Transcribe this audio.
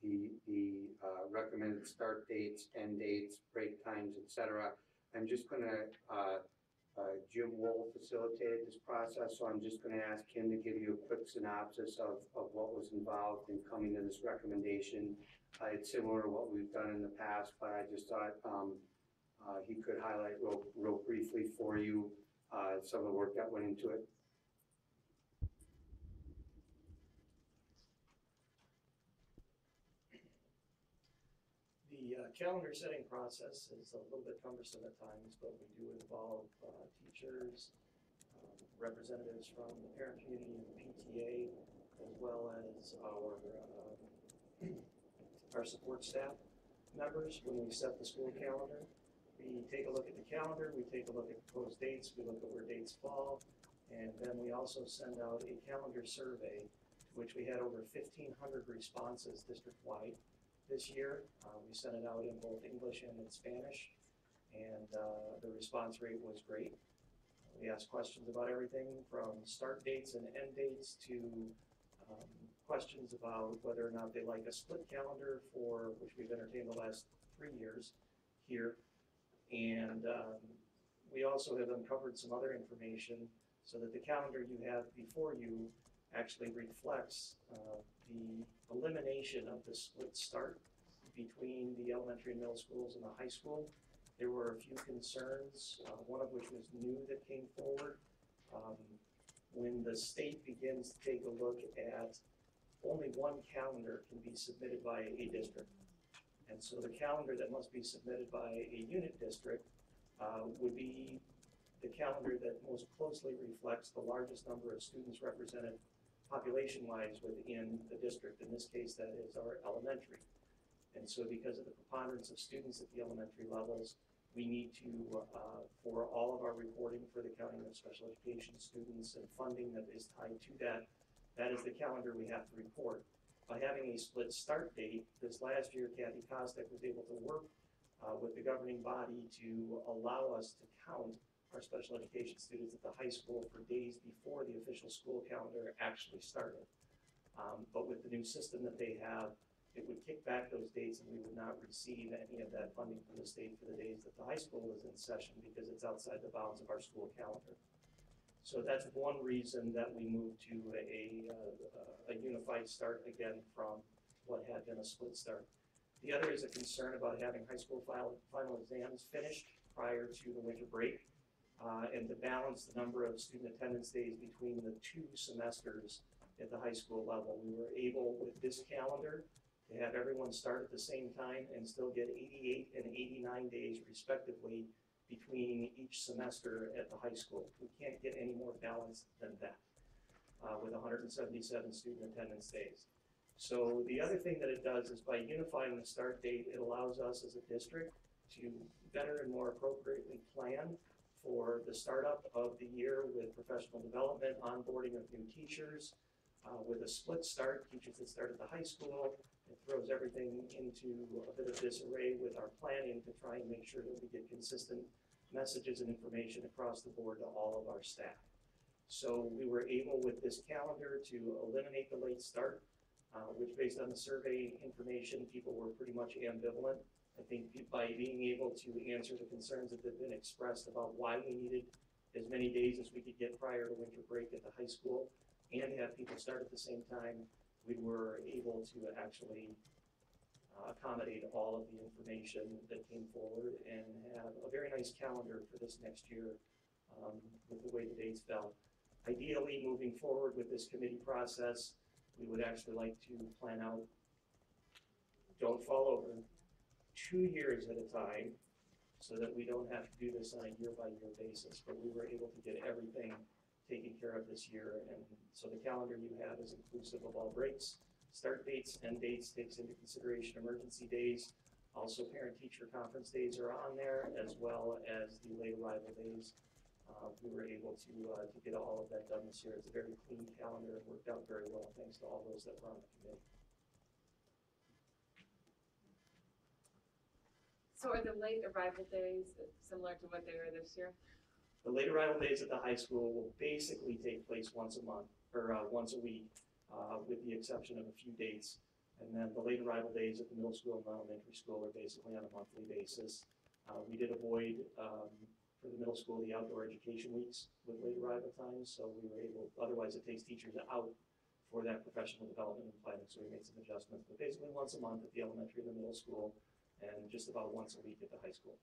the recommended start dates, end dates, break times, etc. I'm just going to, Jim Woell facilitated this process, so I'm just going to ask him to give you a quick synopsis of what was involved in coming to this recommendation. It's similar to what we've done in the past, but I just thought he could highlight real briefly for you some of the work that went into it. The calendar setting process is a little bit cumbersome at times, but we do involve teachers, representatives from the parent community and the PTA, as well as our support staff members when we set the school calendar. We take a look at the calendar, we take a look at proposed dates, we look at where dates fall, and then we also send out a calendar survey, to which we had over 1,500 responses district-wide this year. We sent it out in both English and in Spanish, and the response rate was great. We asked questions about everything from start dates and end dates to questions about whether or not they like a split calendar, for which we've entertained the last 3 years here. And we also have uncovered some other information so that the calendar you have before you actually reflects the elimination of the split start between the elementary and middle schools and the high school. There were a few concerns, one of which was new that came forward. When the state begins to take a look at only one calendar can be submitted by a district. And so the calendar that must be submitted by a unit district would be the calendar that most closely reflects the largest number of students represented population-wise within the district. In this case, that is our elementary. And so because of the preponderance of students at the elementary levels, we need to, for all of our reporting for the counting of special education students and funding that is tied to that, that is the calendar we have to report. By having a split start date, this last year, Kathy Kostek was able to work with the governing body to allow us to count our special education students at the high school for days before the official school calendar actually started. But with the new system that they have, it would kick back those dates and we would not receive any of that funding from the state for the days that the high school is in session because it's outside the bounds of our school calendar. So that's one reason that we moved to a unified start again from what had been a split start. The other is a concern about having high school final exams finished prior to the winter break and to balance the number of student attendance days between the 2 semesters at the high school level. We were able, with this calendar, to have everyone start at the same time and still get 88 and 89 days respectively between each semester at the high school. We can't get any more balanced than that with 177 student attendance days. So the other thing that it does is by unifying the start date, it allows us as a district to better and more appropriately plan for the startup of the year with professional development, onboarding of new teachers. With a split start, teachers that start at the high school, it throws everything into a bit of disarray with our planning to try and make sure that we get consistent messages and information across the board to all of our staff. So we were able with this calendar to eliminate the late start, which based on the survey information, people were pretty much ambivalent. I think by being able to answer the concerns that have been expressed about why we needed as many days as we could get prior to winter break at the high school and have people start at the same time, we were able to actually accommodate all of the information that came forward and have a very nice calendar for this next year with the way the dates fell. Ideally, moving forward with this committee process, we would actually like to plan out, don't fall over, 2 years at a time so that we don't have to do this on a year-by-year basis, but we were able to get everything taken care of this year. And so the calendar you have is inclusive of all breaks, start dates, end dates, takes into consideration emergency days. Also parent-teacher conference days are on there, as well as the late arrival days. We were able to get all of that done this year. It's a very clean calendar and worked out very well thanks to all those that were on the committee. So are the late arrival days similar to what they were this year? The late arrival days at the high school will basically take place once a month, or once a week, with the exception of a few dates And then the late arrival days at the middle school and elementary school are basically on a monthly basis. We did avoid, for the middle school, the outdoor education weeks with late arrival times, so we were able, otherwise it takes teachers out for that professional development and planning, so we made some adjustments. But basically once a month at the elementary and the middle school, and just about once a week at the high school.